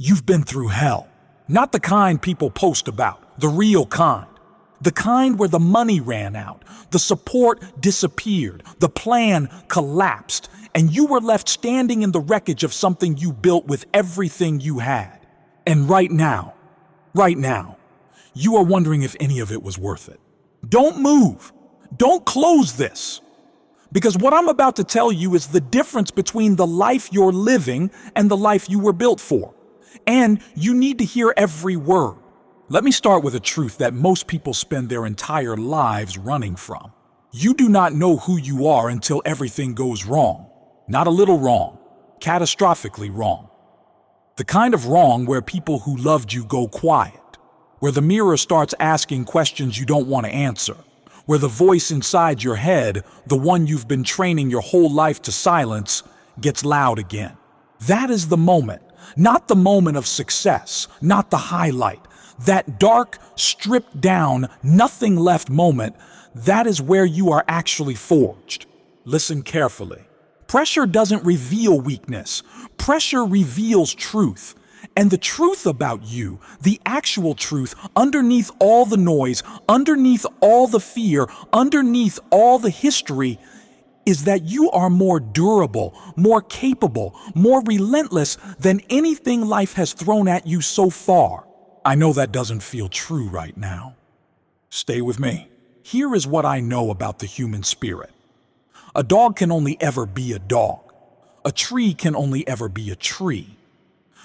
You've been through hell. Not the kind people post about, the real kind. The kind where the money ran out, the support disappeared, the plan collapsed, and you were left standing in the wreckage of something you built with everything you had. And right now, you are wondering if any of it was worth it. Don't move. Don't close this. Because what I'm about to tell you is the difference between the life you're living and the life you were built for. And you need to hear every word. Let me start with a truth that most people spend their entire lives running from. You do not know who you are until everything goes wrong. Not a little wrong, catastrophically wrong. The kind of wrong where people who loved you go quiet, where the mirror starts asking questions you don't want to answer, where the voice inside your head, the one you've been training your whole life to silence, gets loud again. That is the moment, not the moment of success, not the highlight. That dark, stripped down, nothing left moment, that is where you are actually forged. Listen carefully. Pressure doesn't reveal weakness. Pressure reveals truth. And the truth about you, the actual truth, underneath all the noise, underneath all the fear, underneath all the history, is that you are more durable, more capable, more relentless than anything life has thrown at you so far. I know that doesn't feel true right now. Stay with me. Here is what I know about the human spirit. A dog can only ever be a dog. A tree can only ever be a tree.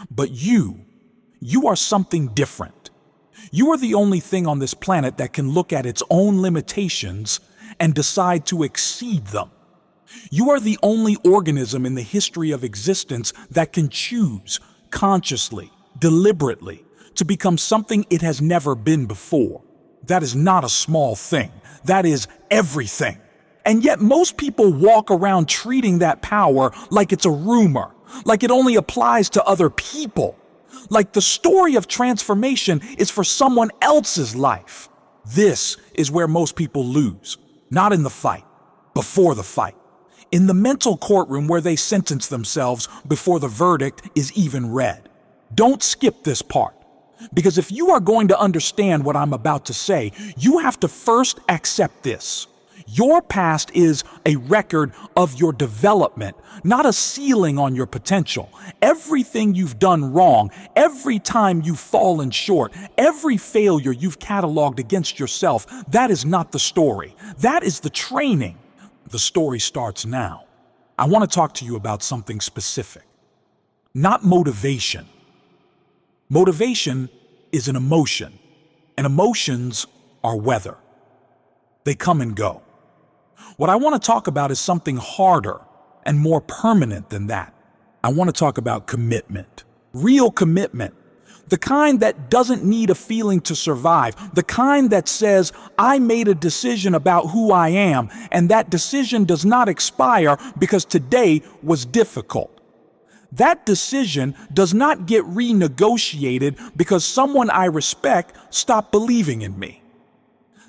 But you are something different. You are the only thing on this planet that can look at its own limitations and decide to exceed them. You are the only organism in the history of existence that can choose, consciously, deliberately, to become something it has never been before. That is not a small thing. That is everything. And yet most people walk around treating that power like it's a rumor, like it only applies to other people, like the story of transformation is for someone else's life. This is where most people lose, not in the fight, before the fight, in the mental courtroom where they sentence themselves before the verdict is even read. Don't skip this part, because if you are going to understand what I'm about to say, you have to first accept this. Your past is a record of your development, not a ceiling on your potential. Everything you've done wrong, every time you've fallen short, every failure you've cataloged against yourself, that is not the story. That is the training. The story starts now. I want to talk to you about something specific. Not motivation. Motivation is an emotion, and emotions are weather. They come and go. What I want to talk about is something harder and more permanent than that. I want to talk about commitment. Real commitment. The kind that doesn't need a feeling to survive. The kind that says, I made a decision about who I am, and that decision does not expire because today was difficult. That decision does not get renegotiated because someone I respect stopped believing in me.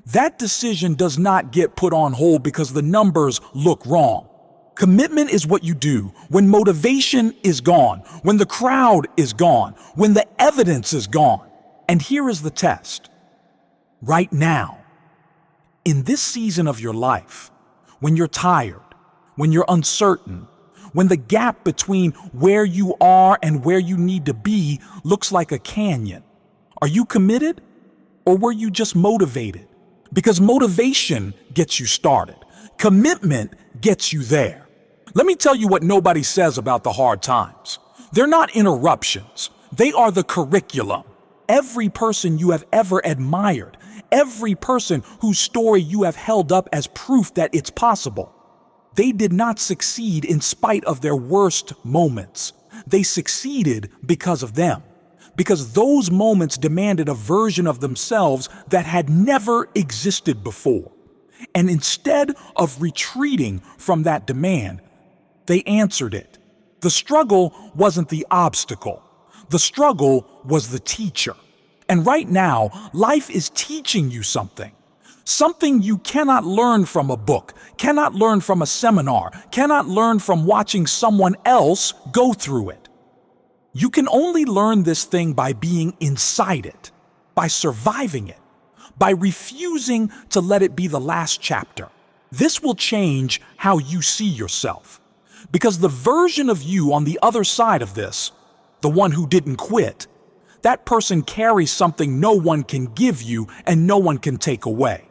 That decision does not get put on hold because the numbers look wrong. Commitment is what you do when motivation is gone, when the crowd is gone, when the evidence is gone. And here is the test. Right now, in this season of your life, when you're tired, when you're uncertain, when the gap between where you are and where you need to be looks like a canyon, are you committed or were you just motivated? Because motivation gets you started. Commitment gets you there. Let me tell you what nobody says about the hard times. They're not interruptions. They are the curriculum. Every person you have ever admired, every person whose story you have held up as proof that it's possible, they did not succeed in spite of their worst moments. They succeeded because of them. Because those moments demanded a version of themselves that had never existed before. And instead of retreating from that demand, they answered it. The struggle wasn't the obstacle. The struggle was the teacher. And right now, life is teaching you something. Something you cannot learn from a book, cannot learn from a seminar, cannot learn from watching someone else go through it. You can only learn this thing by being inside it, by surviving it, by refusing to let it be the last chapter. This will change how you see yourself. Because the version of you on the other side of this, the one who didn't quit, that person carries something no one can give you and no one can take away.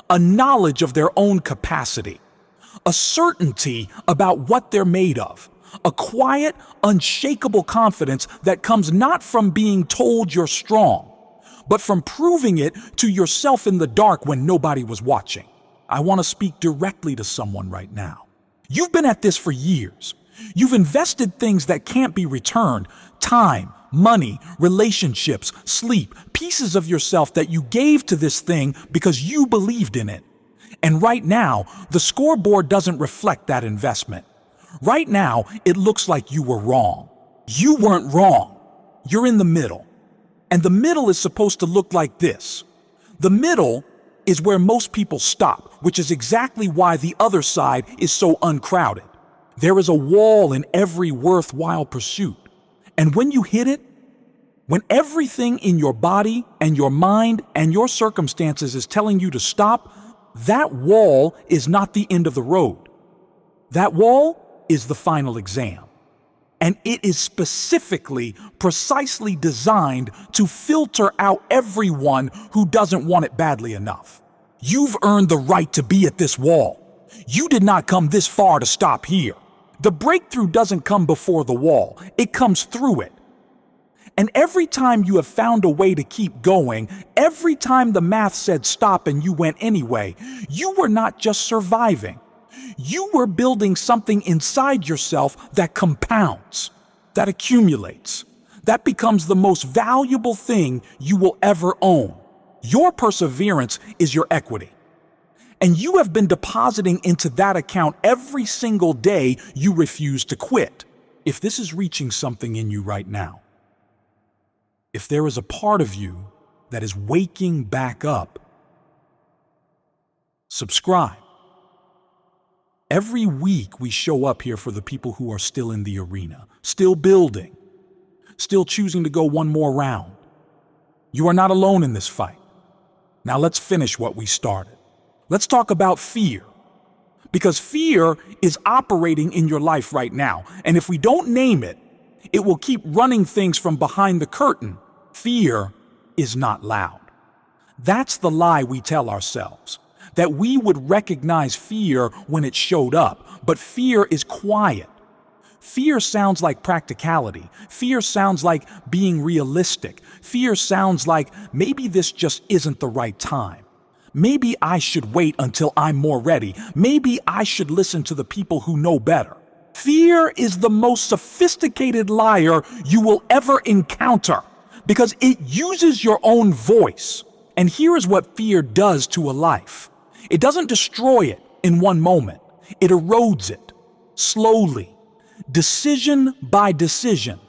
A knowledge of their own capacity, a certainty about what they're made of, a quiet, unshakable confidence that comes not from being told you're strong, but from proving it to yourself in the dark when nobody was watching. I want to speak directly to someone right now. You've been at this for years. You've invested things that can't be returned: time, money, relationships, sleep, pieces of yourself that you gave to this thing because you believed in it. And right now, the scoreboard doesn't reflect that investment. Right now, it looks like you were wrong. You weren't wrong. You're in the middle. And the middle is supposed to look like this. The middle is where most people stop, which is exactly why the other side is so uncrowded. There is a wall in every worthwhile pursuit. And when you hit it, when everything in your body and your mind and your circumstances is telling you to stop, that wall is not the end of the road. That wall is the final exam. And it is specifically, precisely designed to filter out everyone who doesn't want it badly enough. You've earned the right to be at this wall. You did not come this far to stop here. The breakthrough doesn't come before the wall, it comes through it. And every time you have found a way to keep going, every time the math said stop and you went anyway, you were not just surviving. You were building something inside yourself that compounds, that accumulates, that becomes the most valuable thing you will ever own. Your perseverance is your equity. And you have been depositing into that account every single day you refuse to quit. If this is reaching something in you right now, if there is a part of you that is waking back up, subscribe. Every week we show up here for the people who are still in the arena, still building, still choosing to go one more round. You are not alone in this fight. Now let's finish what we started. Let's talk about fear. Because fear is operating in your life right now. And if we don't name it, it will keep running things from behind the curtain. Fear is not loud. That's the lie we tell ourselves. That we would recognize fear when it showed up, but fear is quiet. Fear sounds like practicality. Fear sounds like being realistic. Fear sounds like maybe this just isn't the right time. Maybe I should wait until I'm more ready. Maybe I should listen to the people who know better. Fear is the most sophisticated liar you will ever encounter because it uses your own voice. And here is what fear does to a life. It doesn't destroy it in one moment. It erodes it slowly, decision by decision.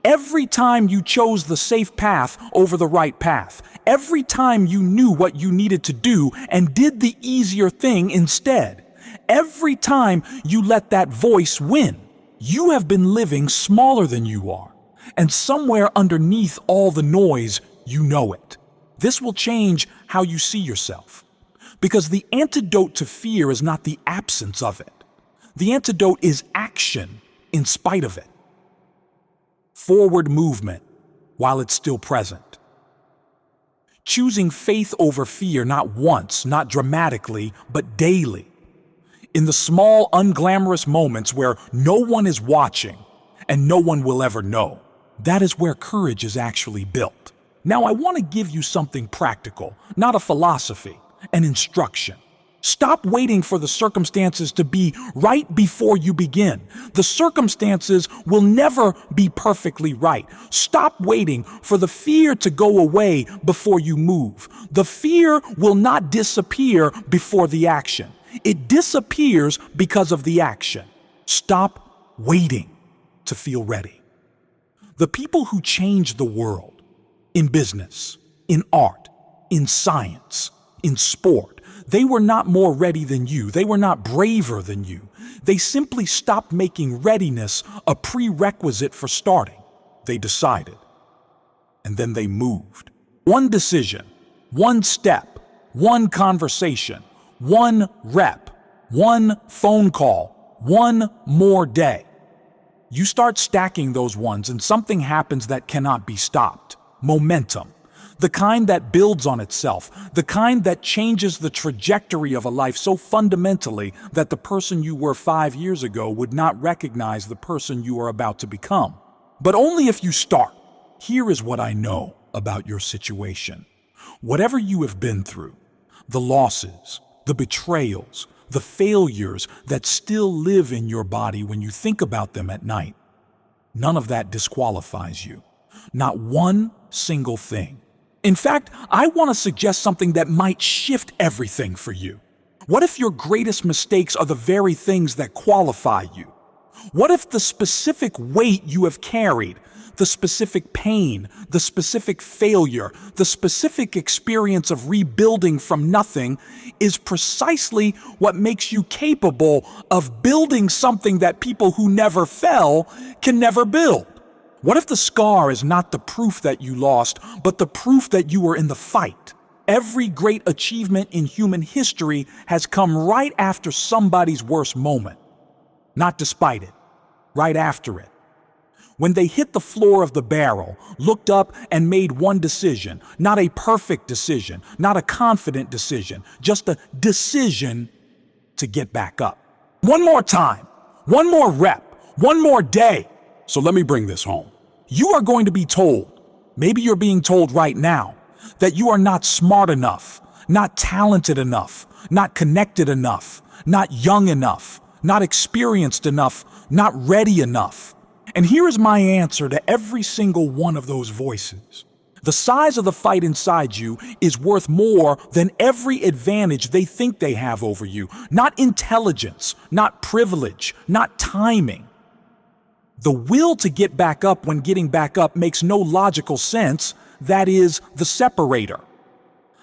Every time you chose the safe path over the right path, every time you knew what you needed to do and did the easier thing instead, every time you let that voice win, you have been living smaller than you are. And somewhere underneath all the noise, you know it. This will change how you see yourself. Because the antidote to fear is not the absence of it. The antidote is action in spite of it. Forward movement while it's still present. Choosing faith over fear not once, not dramatically, but daily. In the small, unglamorous moments where no one is watching and no one will ever know. That is where courage is actually built. Now I want to give you something practical, not a philosophy. An instruction. Stop waiting for the circumstances to be right before you begin. The circumstances will never be perfectly right. Stop waiting for the fear to go away before you move. The fear will not disappear before the action. It disappears because of the action. Stop waiting to feel ready. The people who change the world in business, in art, in science, in sport, they were not more ready than you. They were not braver than you. They simply stopped making readiness a prerequisite for starting. they decided. And then they moved. One decision, one step, one conversation, one rep, one phone call, one more day. You start stacking those ones and something happens that cannot be stopped. Momentum. The kind that builds on itself, the kind that changes the trajectory of a life so fundamentally that the person you were 5 years ago would not recognize the person you are about to become. But only if you start. Here is what I know about your situation. Whatever you have been through, the losses, the betrayals, the failures that still live in your body when you think about them at night, none of that disqualifies you. Not one single thing. In fact, I want to suggest something that might shift everything for you. What if your greatest mistakes are the very things that qualify you? What if the specific weight you have carried, the specific pain, the specific failure, the specific experience of rebuilding from nothing is precisely what makes you capable of building something that people who never fell can never build? What if the scar is not the proof that you lost, but the proof that you were in the fight? Every great achievement in human history has come right after somebody's worst moment. Not despite it, right after it. When they hit the floor of the barrel, looked up and made one decision, not a perfect decision, not a confident decision, just a decision to get back up. One more time, one more rep, one more day. So let me bring this home. You are going to be told, maybe you're being told right now, that you are not smart enough, not talented enough, not connected enough, not young enough, not experienced enough, not ready enough. And here is my answer to every single one of those voices. The size of the fight inside you is worth more than every advantage they think they have over you. Not intelligence, not privilege, not timing. The will to get back up when getting back up makes no logical sense. That is the separator.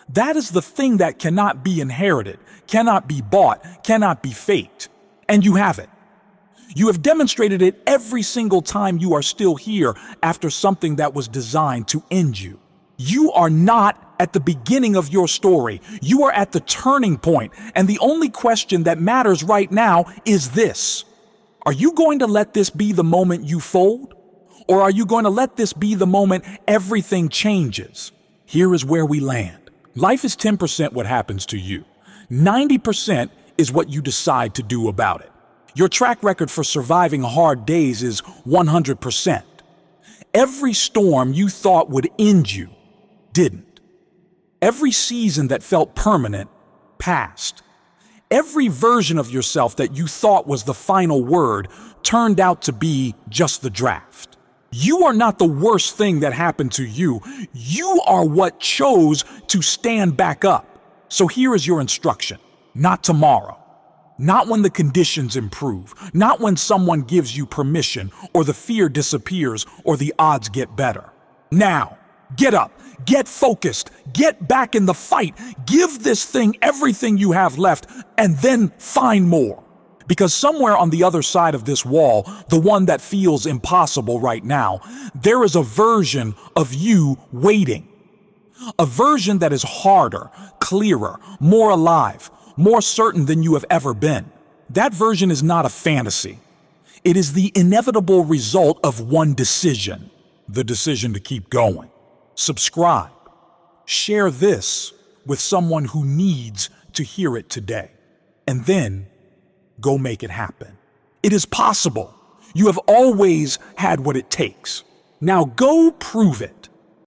That is the thing that cannot be inherited, cannot be bought, cannot be faked. And you have it. You have demonstrated it every single time you are still here after something that was designed to end you. You are not at the beginning of your story. You are at the turning point. And the only question that matters right now is this. Are you going to let this be the moment you fold? Or are you going to let this be the moment everything changes? Here is where we land. Life is 10% what happens to you. 90% is what you decide to do about it. Your track record for surviving hard days is 100%. Every storm you thought would end you didn't. Every season that felt permanent passed. Every version of yourself that you thought was the final word turned out to be just the draft. You are not the worst thing that happened to you. You are what chose to stand back up. So here is your instruction. Not tomorrow. Not when the conditions improve. Not when someone gives you permission or the fear disappears or the odds get better. Now, get up. Get focused. Get back in the fight. Give this thing everything you have left and then find more. Because somewhere on the other side of this wall, the one that feels impossible right now, there is a version of you waiting. A version that is harder, clearer, more alive, more certain than you have ever been. That version is not a fantasy. It is the inevitable result of one decision, the decision to keep going. Subscribe. Share this with someone who needs to hear it today. And then go make it happen. It is possible. You have always had what it takes. Now go prove it.